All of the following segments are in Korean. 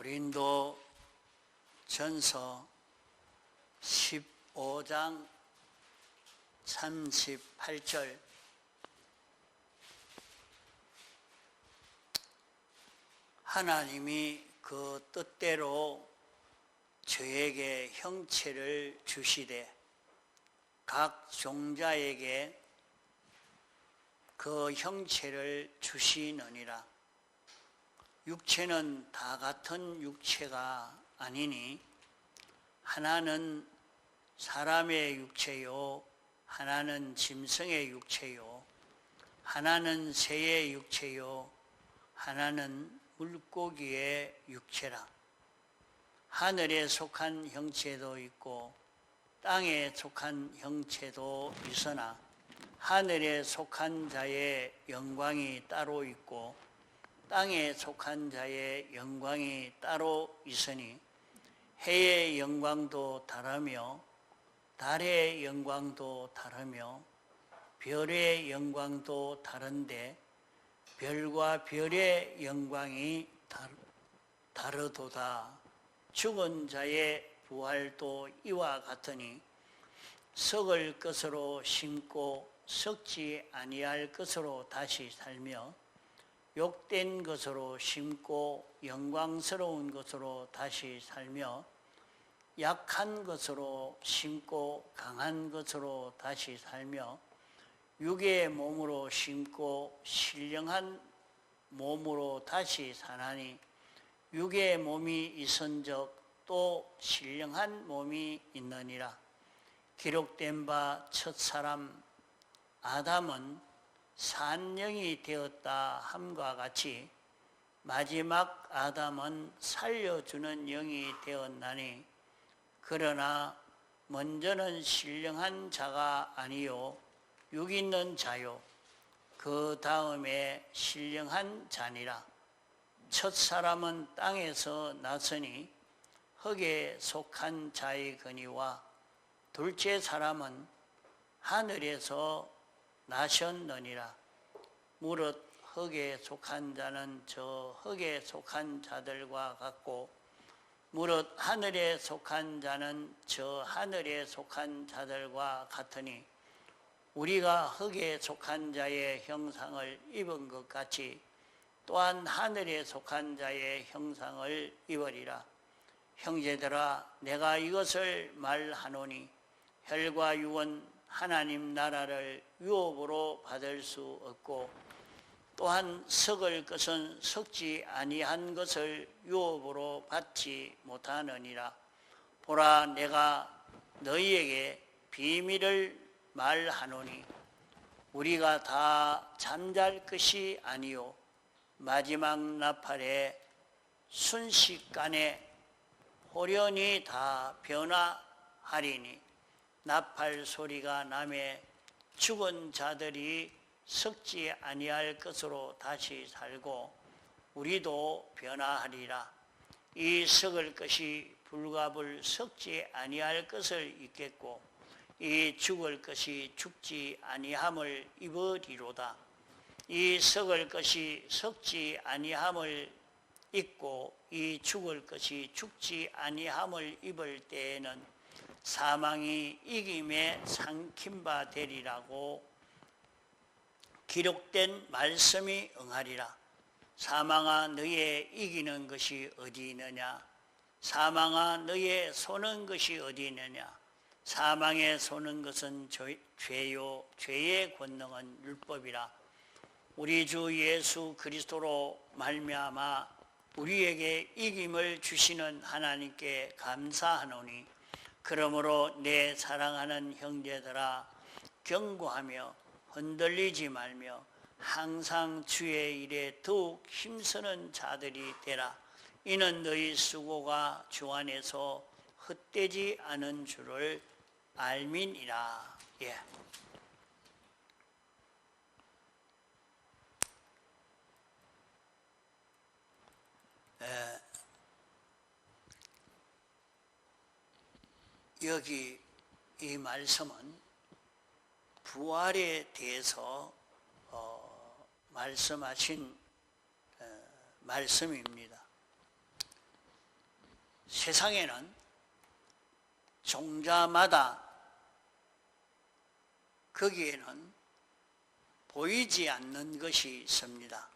고린도 전서 15장 38절 하나님이 그 뜻대로 저에게 형체를 주시되 각 종자에게 그 형체를 주시느니라. 육체는 다 같은 육체가 아니니 하나는 사람의 육체요, 하나는 짐승의 육체요, 하나는 새의 육체요, 하나는 물고기의 육체라. 하늘에 속한 형체도 있고 땅에 속한 형체도 있으나 하늘에 속한 자의 영광이 따로 있고 땅에 속한 자의 영광이 따로 있으니 해의 영광도 다르며 달의 영광도 다르며 별의 영광도 다른데 별과 별의 영광이 다르도다. 죽은 자의 부활도 이와 같으니 썩을 것으로 심고 썩지 아니할 것으로 다시 살며 욕된 것으로 심고 영광스러운 것으로 다시 살며 약한 것으로 심고 강한 것으로 다시 살며 육의 몸으로 심고 신령한 몸으로 다시 사나니 육의 몸이 있은즉 또 신령한 몸이 있느니라. 기록된 바 첫사람 아담은 산영이 되었다 함과 같이 마지막 아담은 살려주는 영이 되었나니 그러나 먼저는 신령한 자가 아니요 육 있는 자요 그 다음에 신령한 자니라. 첫사람은 땅에서 났으니 흙에 속한 자의 거니와 둘째 사람은 하늘에서 나셨느니라. 무릇 흙에 속한 자는 저 흙에 속한 자들과 같고 무릇 하늘에 속한 자는 저 하늘에 속한 자들과 같으니 우리가 흙에 속한 자의 형상을 입은 것 같이 또한 하늘에 속한 자의 형상을 입으리라. 형제들아, 내가 이것을 말하노니 혈과 육은 하나님 나라를 유업으로 받을 수 없고 또한 썩을 것은 썩지 아니한 것을 유업으로 받지 못하느니라. 보라, 내가 너희에게 비밀을 말하노니 우리가 다 잠잘 것이 아니요 마지막 나팔에 순식간에 호련히 다 변화하리니 나팔 소리가 나매 죽은 자들이 썩지 아니할 것으로 다시 살고 우리도 변화하리라. 이 썩을 것이 불갑을 썩지 아니할 것을 입겠고 이 죽을 것이 죽지 아니함을 입으리로다. 이 썩을 것이 썩지 아니함을 입고 이 죽을 것이 죽지 아니함을 입을 때에는 사망이 이김에 삼킨 바 되리라고 기록된 말씀이 응하리라. 사망아, 너의 이기는 것이 어디 있느냐? 사망아, 너의 쏘는 것이 어디 있느냐? 사망에 쏘는 것은 죄요 죄의 권능은 율법이라. 우리 주 예수 그리스도로 말미암아 우리에게 이김을 주시는 하나님께 감사하노니 그러므로 내 사랑하는 형제들아, 경고하며 흔들리지 말며 항상 주의 일에 더욱 힘쓰는 자들이 되라. 이는 너희 수고가 주 안에서 헛되지 않은 줄을 알미니라. 여기 이 말씀은 부활에 대해서 말씀하신 말씀입니다. 세상에는 종자마다 거기에는 보이지 않는 것이 있습니다.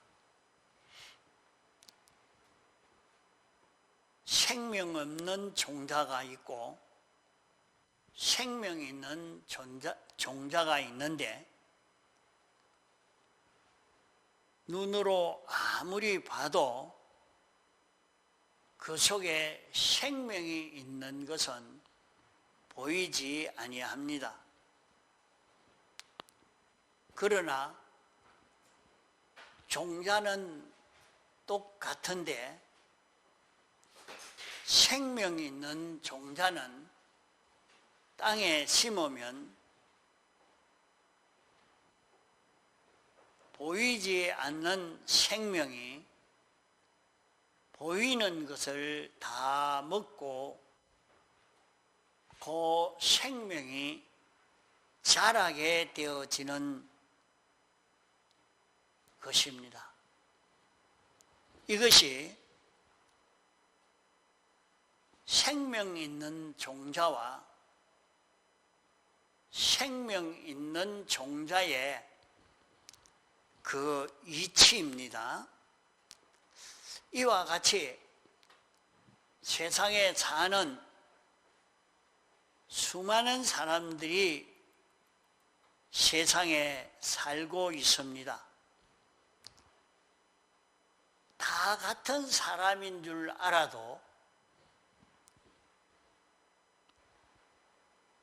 생명 없는 종자가 있고 생명 있는 종자가 있는데 눈으로 아무리 봐도 그 속에 생명이 있는 것은 보이지 아니합니다. 그러나 종자는 똑같은데 생명 있는 종자는 땅에 심으면 보이지 않는 생명이 보이는 것을 다 먹고 그 생명이 자라게 되어지는 것입니다. 이것이 생명 있는 종자와 생명 있는 종자의 그 이치입니다. 이와 같이 세상에 사는 수많은 사람들이 세상에 살고 있습니다. 다 같은 사람인 줄 알아도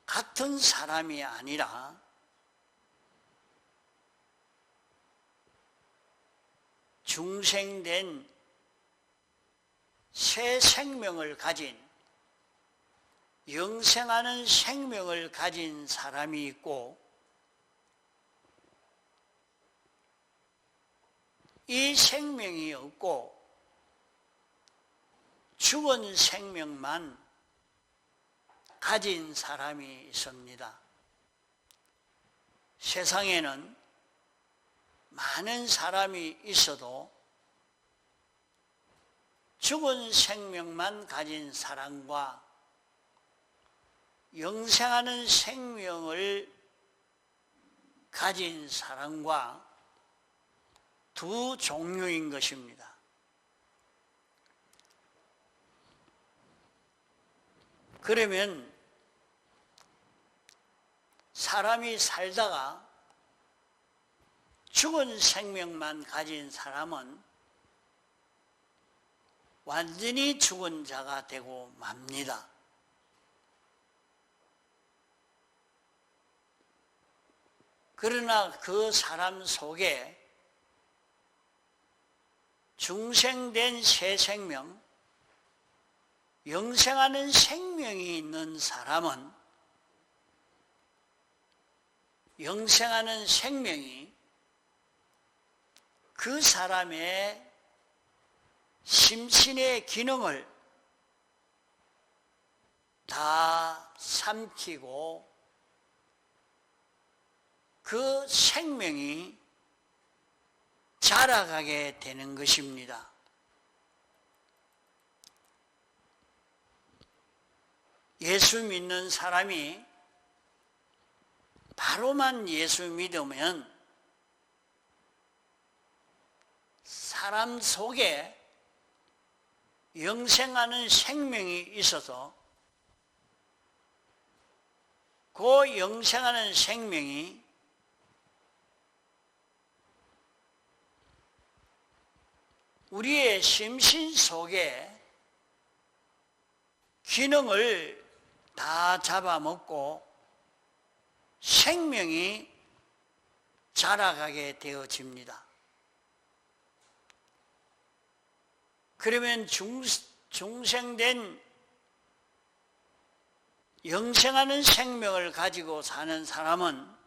같은 사람이 아니라 중생된 새 생명을 가진 영생하는 생명을 가진 사람이 있고 이 생명이 없고 죽은 생명만 가진 사람이 있습니다. 세상에는 많은 사람이 있어도 죽은 생명만 가진 사람과 영생하는 생명을 가진 사람과 두 종류인 것입니다. 그러면 사람이 살다가 죽은 생명만 가진 사람은 완전히 죽은 자가 되고 맙니다. 그러나 그 사람 속에 중생된 새 생명, 영생하는 생명이 있는 사람은 영생하는 생명이 그 사람의 심신의 기능을 다 삼키고 그 생명이 자라가게 되는 것입니다. 예수 믿는 사람이 바로만 예수 믿으면 사람 속에 영생하는 생명이 있어서 그 영생하는 생명이 우리의 심신 속에 기능을 다 잡아먹고 생명이 자라가게 되어집니다. 그러면 중생된 영생하는 생명을 가지고 사는 사람은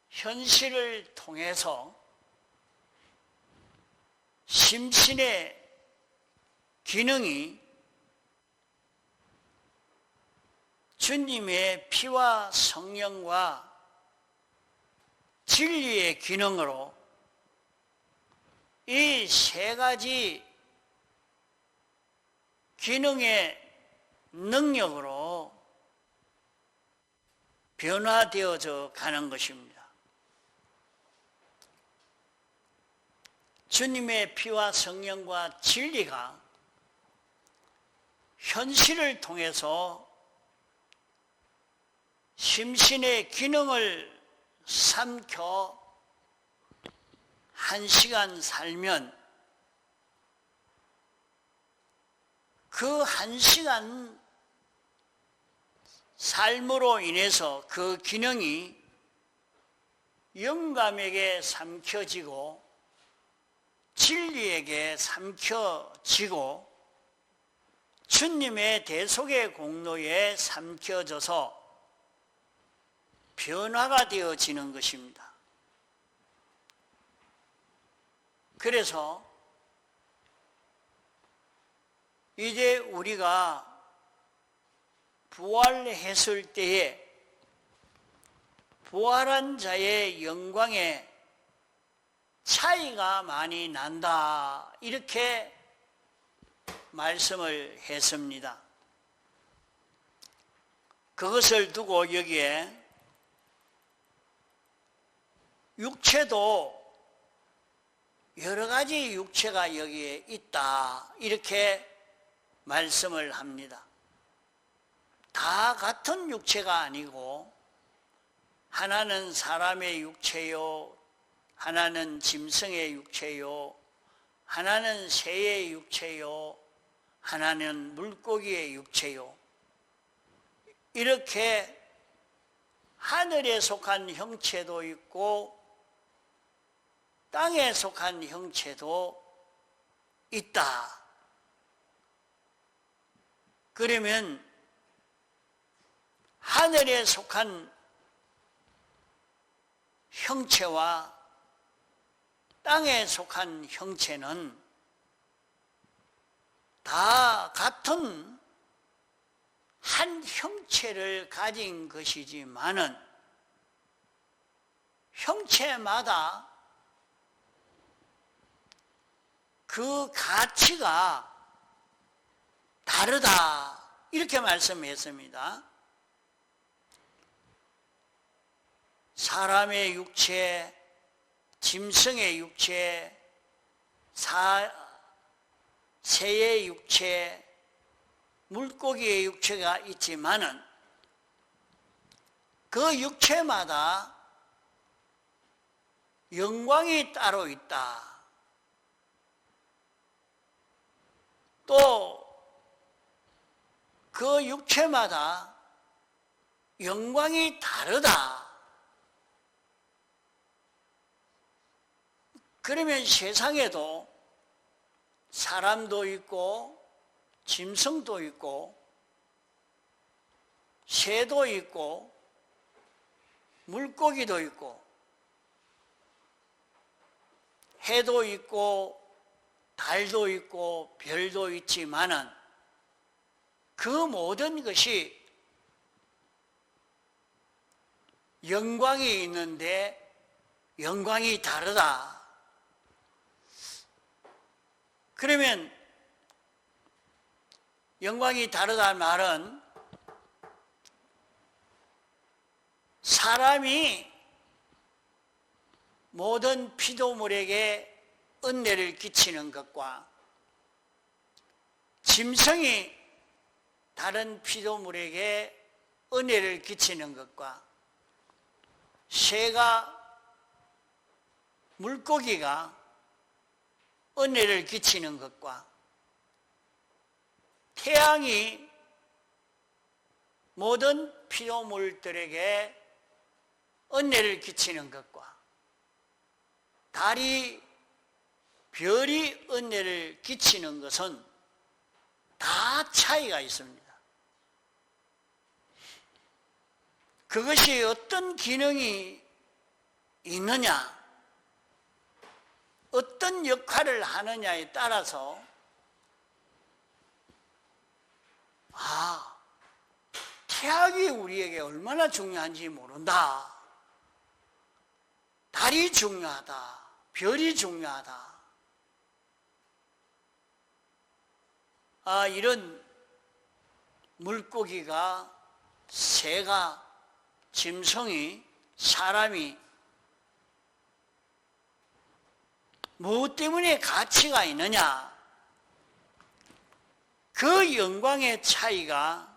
현실을 통해서 심신의 기능이 주님의 피와 성령과 진리의 기능으로 이 세 가지 기능의 능력으로 변화되어져 가는 것입니다. 주님의 피와 성령과 진리가 현실을 통해서 심신의 기능을 삼켜 한 시간 살면 그 한 시간 삶으로 인해서 그 기능이 영감에게 삼켜지고 진리에게 삼켜지고 주님의 대속의 공로에 삼켜져서 변화가 되어지는 것입니다. 그래서 이제 우리가 부활했을 때에 부활한 자의 영광에 차이가 많이 난다, 이렇게 말씀을 했습니다. 그것을 두고 여기에 육체도 여러 가지 육체가 여기에 있다, 이렇게 말씀을 합니다. 다 같은 육체가 아니고 하나는 사람의 육체요, 하나는 짐승의 육체요, 하나는 새의 육체요, 하나는 물고기의 육체요, 이렇게 하늘에 속한 형체도 있고 땅에 속한 형체도 있다. 그러면 하늘에 속한 형체와 땅에 속한 형체는 다 같은 한 형체를 가진 것이지만은 형체마다 그 가치가 다르다, 이렇게 말씀했습니다. 사람의 육체, 짐승의 육체, 새의 육체, 물고기의 육체가 있지만은 그 육체마다 영광이 따로 있다. 또 그 육체마다 영광이 다르다. 그러면 세상에도 사람도 있고 짐승도 있고 새도 있고 물고기도 있고 해도 있고 달도 있고 별도 있지만은 그 모든 것이 영광이 있는데 영광이 다르다. 그러면 영광이 다르다는 말은 사람이 모든 피조물에게 은혜를 끼치는 것과 짐승이 다른 피조물에게 은혜를 끼치는 것과 새가, 물고기가 은혜를 끼치는 것과 태양이 모든 피조물들에게 은혜를 끼치는 것과 달이, 별이 은혜를 끼치는 것은 다 차이가 있습니다. 그것이 어떤 기능이 있느냐, 어떤 역할을 하느냐에 따라서 태양이 우리에게 얼마나 중요한지 모른다. 달이 중요하다. 별이 중요하다. 이런 물고기가, 새가, 짐승이, 사람이 무엇 때문에 가치가 있느냐? 그 영광의 차이가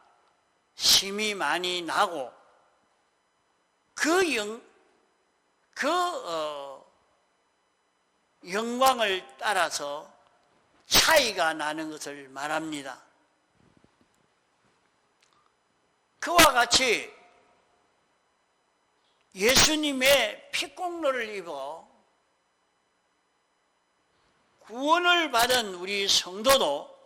심히 많이 나고 영광을 따라서 차이가 나는 것을 말합니다. 그와 같이 예수님의 피공로를 입어 구원을 받은 우리 성도도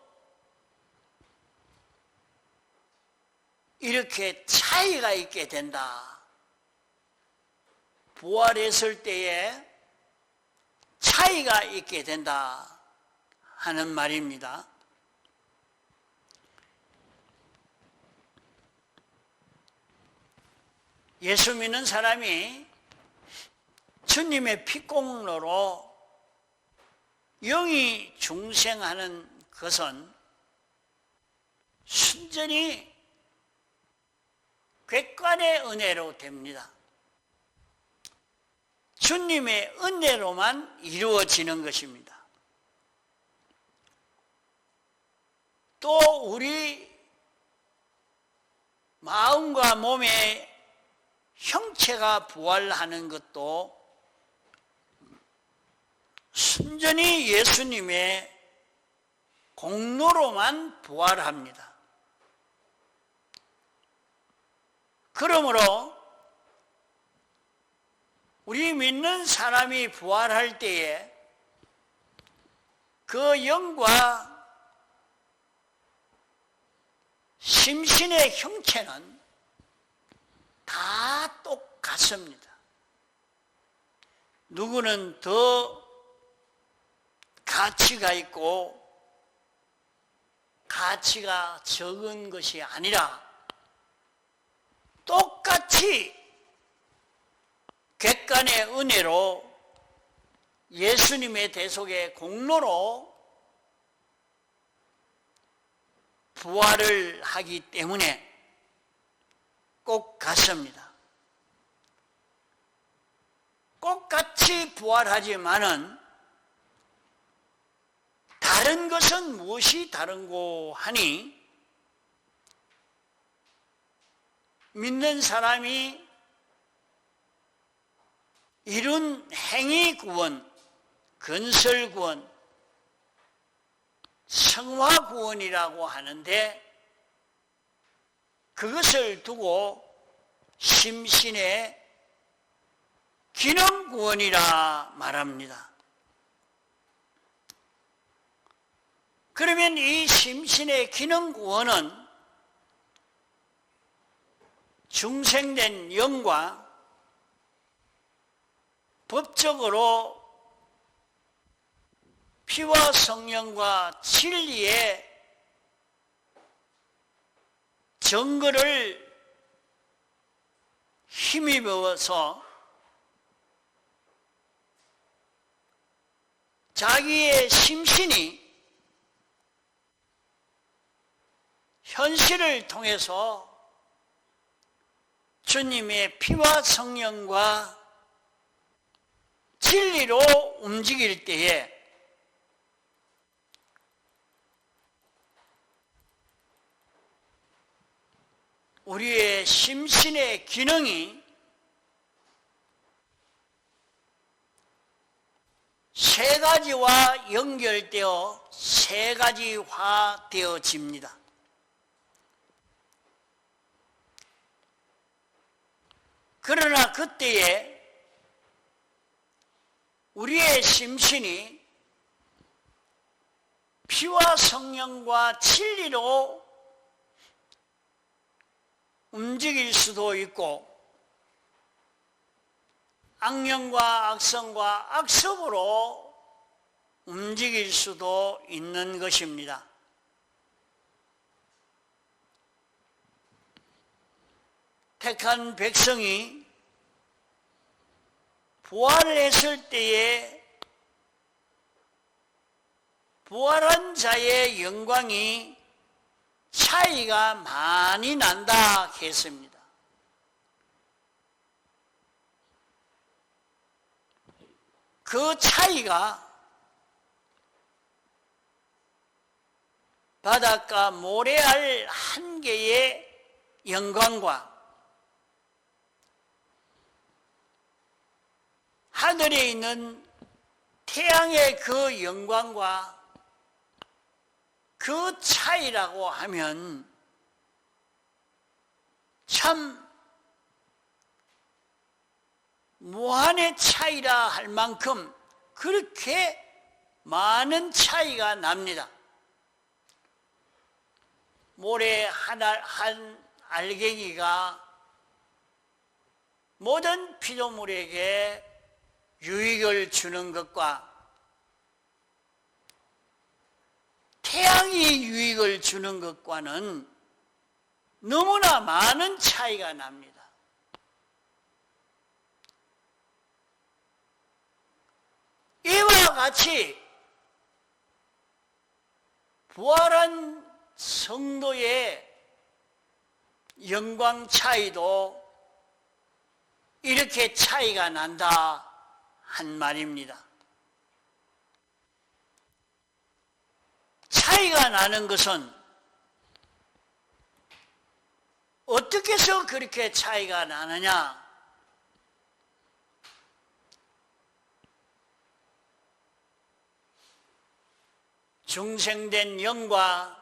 이렇게 차이가 있게 된다. 부활했을 때에 차이가 있게 된다 하는 말입니다. 예수 믿는 사람이 주님의 피공로로 영이 중생하는 것은 순전히 객관의 은혜로 됩니다. 주님의 은혜로만 이루어지는 것입니다. 또 우리 마음과 몸의 형체가 부활하는 것도 순전히 예수님의 공로로만 부활합니다. 그러므로 우리 믿는 사람이 부활할 때에 그 영과 심신의 형체는 다 똑같습니다. 누구는 더 가치가 있고 가치가 적은 것이 아니라 똑같이 객관의 은혜로 예수님의 대속의 공로로 부활을 하기 때문에 꼭 같습니다. 똑같이 부활하지만은 다른 것은 무엇이 다른고 하니 믿는 사람이 이룬 행위 구원, 건설 구원, 성화 구원이라고 하는데 그것을 두고 심신의 기능 구원이라 말합니다. 그러면 이 심신의 기능 구원은 중생된 영과 법적으로 피와 성령과 진리의 정거를 힘입어서 자기의 심신이 현실을 통해서 주님의 피와 성령과 진리로 움직일 때에 우리의 심신의 기능이 세 가지와 연결되어 세 가지화 되어집니다. 그러나 그때에 우리의 심신이 피와 성령과 진리로 움직일 수도 있고 악령과 악성과 악습으로 움직일 수도 있는 것입니다. 택한 백성이 부활을 했을 때에 부활한 자의 영광이 차이가 많이 난다 했습니다. 그 차이가 바닷가 모래알 한 개의 영광과 하늘에 있는 태양의 그 영광과 그 차이라고 하면 참 무한의 차이라 할 만큼 그렇게 많은 차이가 납니다. 모래 한 알갱이가 모든 피조물에게 유익을 주는 것과 태양이 유익을 주는 것과는 너무나 많은 차이가 납니다. 이와 같이 부활한 성도의 영광 차이도 이렇게 차이가 난다 한 말입니다. 차이가 나는 것은 어떻게 해서 그렇게 차이가 나느냐? 중생된 영과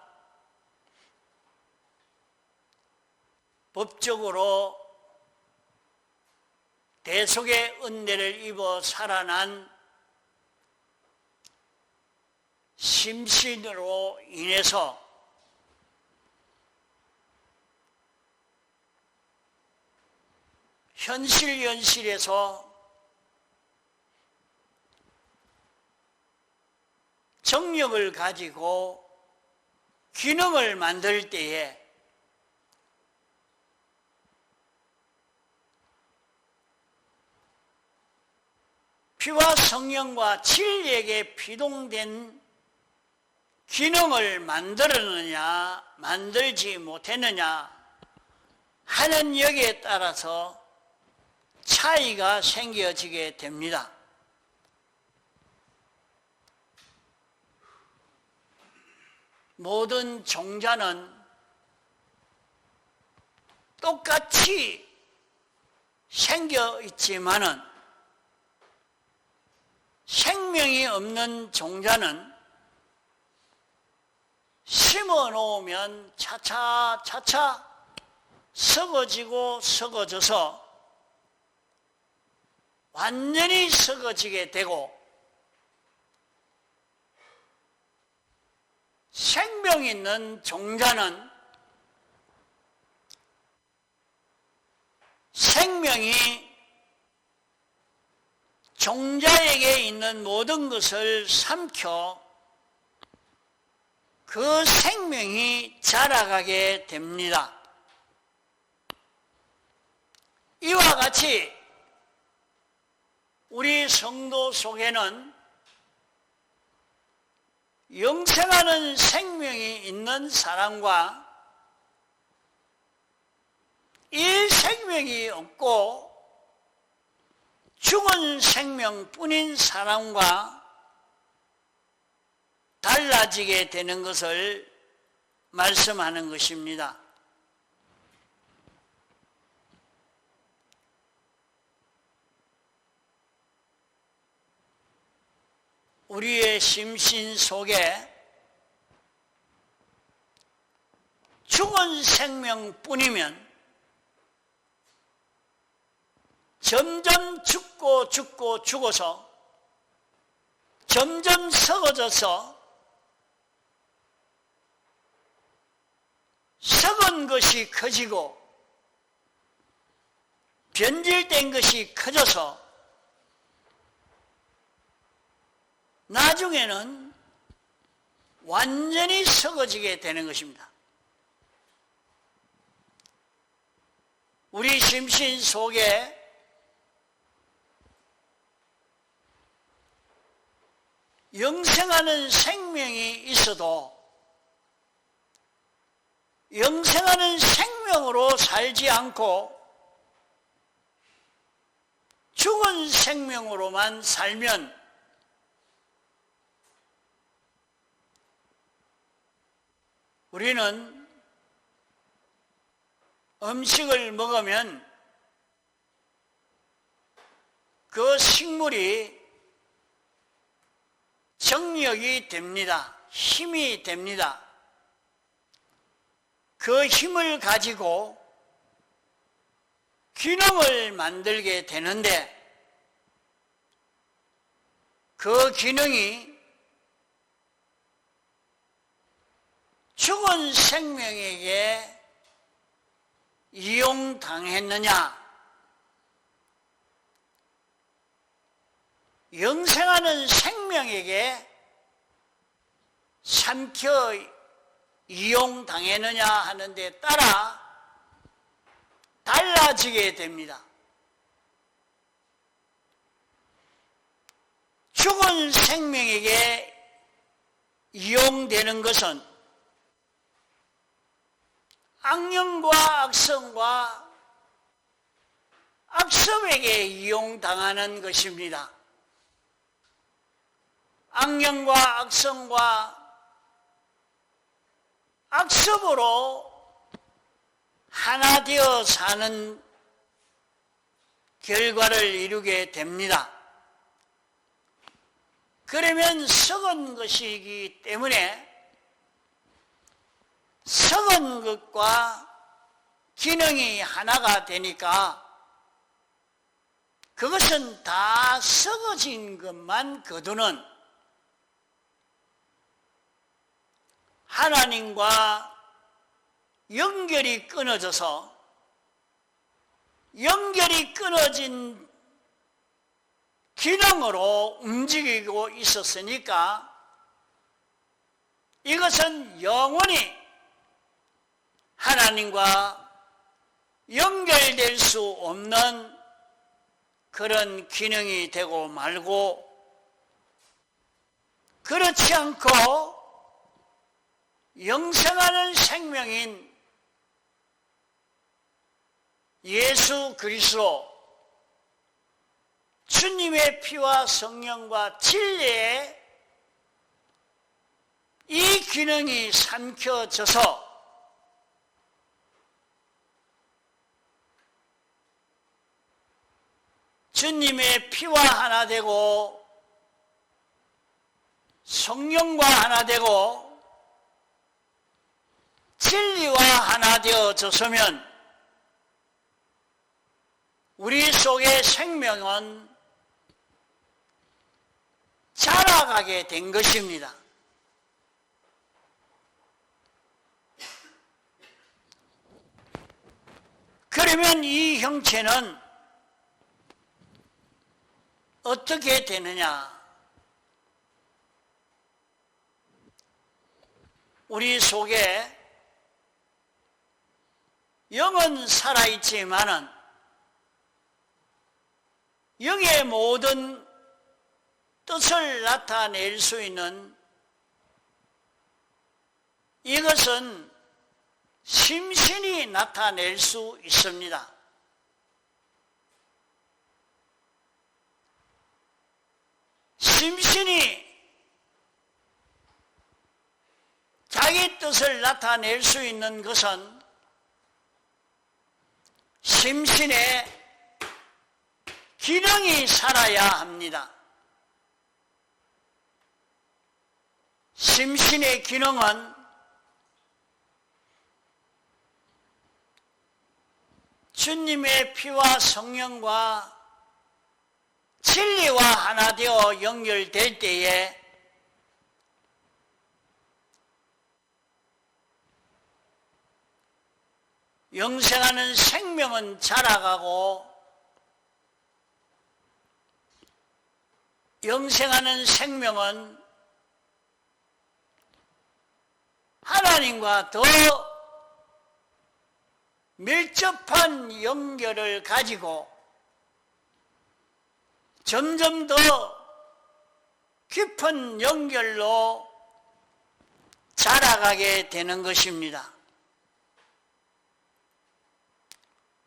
법적으로 대속의 은혜를 입어 살아난 심신으로 인해서 현실에서 정력을 가지고 기능을 만들 때에 피와 성령과 진리에게 비동된 기능을 만들었느냐 만들지 못했느냐 하는 여기에 따라서 차이가 생겨지게 됩니다. 모든 종자는 똑같이 생겨 있지만은 생명이 없는 종자는 심어 놓으면 차차 썩어지고 썩어져서 완전히 썩어지게 되고, 생명 있는 종자는 생명이 종자에게 있는 모든 것을 삼켜 그 생명이 자라가게 됩니다. 이와 같이 우리 성도 속에는 영생하는 생명이 있는 사람과 이 생명이 없고 죽은 생명뿐인 사람과 달라지게 되는 것을 말씀하는 것입니다. 우리의 심신 속에 죽은 생명뿐이면 점점 죽어서 점점 썩어져서 썩은 것이 커지고 변질된 것이 커져서 나중에는 완전히 썩어지게 되는 것입니다. 우리 심신 속에 영생하는 생명이 있어도 영생하는 생명으로 살지 않고 죽은 생명으로만 살면 우리는 음식을 먹으면 그 식물이 정력이 됩니다. 힘이 됩니다. 그 힘을 가지고 기능을 만들게 되는데 그 기능이 죽은 생명에게 이용당했느냐? 영생하는 생명에게 삼켜 이용당했느냐 하는 데 따라 달라지게 됩니다. 죽은 생명에게 이용되는 것은 악령과 악성과 악섭에게 이용당하는 것입니다. 악령과 악성과 악섭으로 하나 되어 사는 결과를 이루게 됩니다. 그러면 썩은 것이기 때문에 썩은 것과 기능이 하나가 되니까 그것은 다 썩어진 것만 거두는 하나님과 연결이 끊어져서 연결이 끊어진 기능으로 움직이고 있었으니까 이것은 영원히 하나님과 연결될 수 없는 그런 기능이 되고 말고 그렇지 않고 영생하는 생명인 예수 그리스도 주님의 피와 성령과 진리에 이 기능이 삼켜져서 주님의 피와 하나 되고 성령과 하나 되고 진리와 하나 되어졌으면 우리 속의 생명은 자라가게 된 것입니다. 그러면 이 형체는 어떻게 되느냐? 우리 속에 영은 살아있지만은 영의 모든 뜻을 나타낼 수 있는 이것은 심신이 나타낼 수 있습니다. 심신이 자기 뜻을 나타낼 수 있는 것은 심신의 기능이 살아야 합니다. 심신의 기능은 주님의 피와 성령과 진리와 하나 되어 연결될 때에 영생하는 생명은 자라가고 영생하는 생명은 하나님과 더 밀접한 연결을 가지고 점점 더 깊은 연결로 자라가게 되는 것입니다.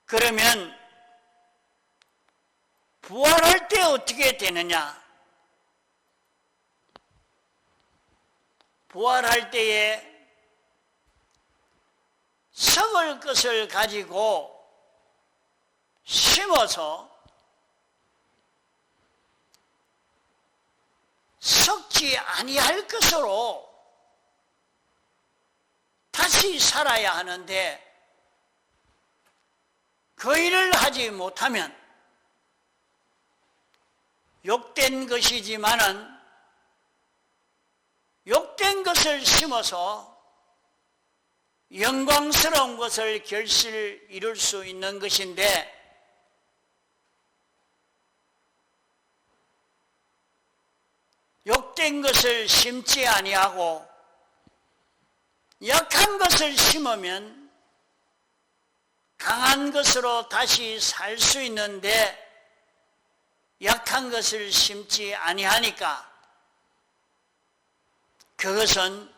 그러면 부활할 때 어떻게 되느냐? 부활할 때에 썩을 것을 가지고 심어서 썩지 아니할 것으로 다시 살아야 하는데 그 일을 하지 못하면 욕된 것이지만은 욕된 것을 심어서 영광스러운 것을 결실 이룰 수 있는 것인데 욕된 것을 심지 아니하고 약한 것을 심으면 강한 것으로 다시 살 수 있는데 약한 것을 심지 아니하니까 그것은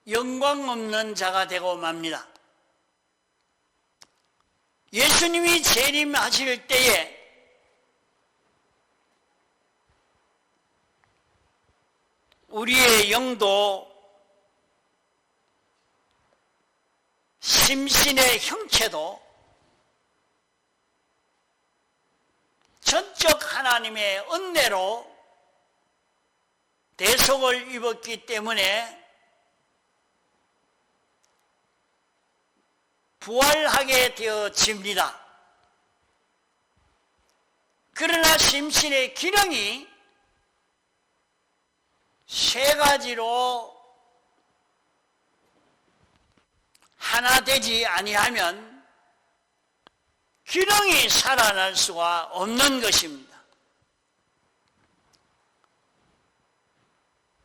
영광 없는 자가 되고 맙니다. 예수님이 재림하실 때에 우리의 영도 심신의 형체도 전적 하나님의 은혜로 대속을 입었기 때문에 부활하게 되어집니다. 그러나 심신의 기능이 세 가지로 하나 되지 아니하면 기능이 살아날 수가 없는 것입니다.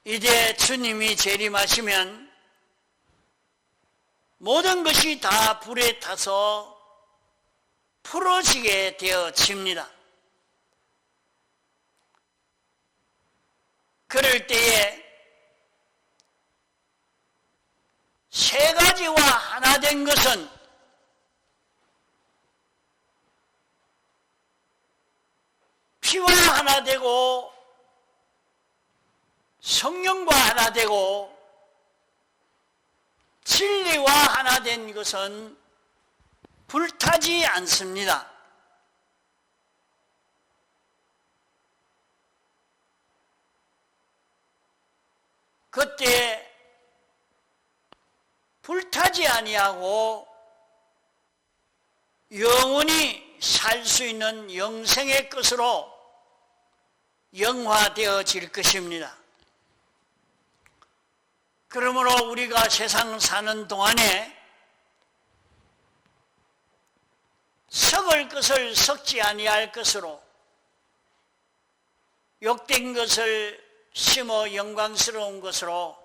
이제 주님이 재림하시면 모든 것이 다 불에 타서 풀어지게 되어집니다. 그럴 때에 세 가지와 하나 된 것은 피와 하나 되고 성령과 하나 되고 진리와 하나 된 것은 불타지 않습니다. 그때 불타지 아니하고 영원히 살 수 있는 영생의 것으로 영화되어질 것입니다. 그러므로 우리가 세상 사는 동안에 썩을 것을 썩지 아니할 것으로 욕된 것을 심어 영광스러운 것으로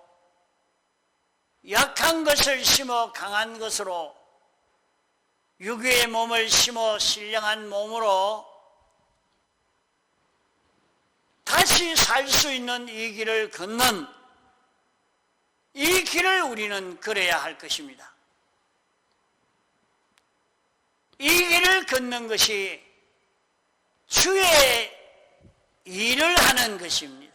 약한 것을 심어 강한 것으로 육의 몸을 심어 신령한 몸으로 다시 살 수 있는 이 길을 걷는 이 길을 우리는 걸어야 할 것입니다. 이 길을 걷는 것이 주의 일을 하는 것입니다.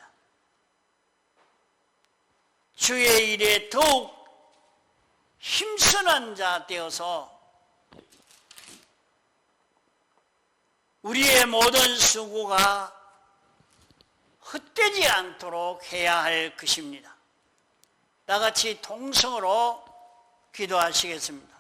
주의 일에 더욱 힘쓰는 자 되어서 우리의 모든 수고가 헛되지 않도록 해야 할 것입니다. 나같이 통성으로 기도하시겠습니다.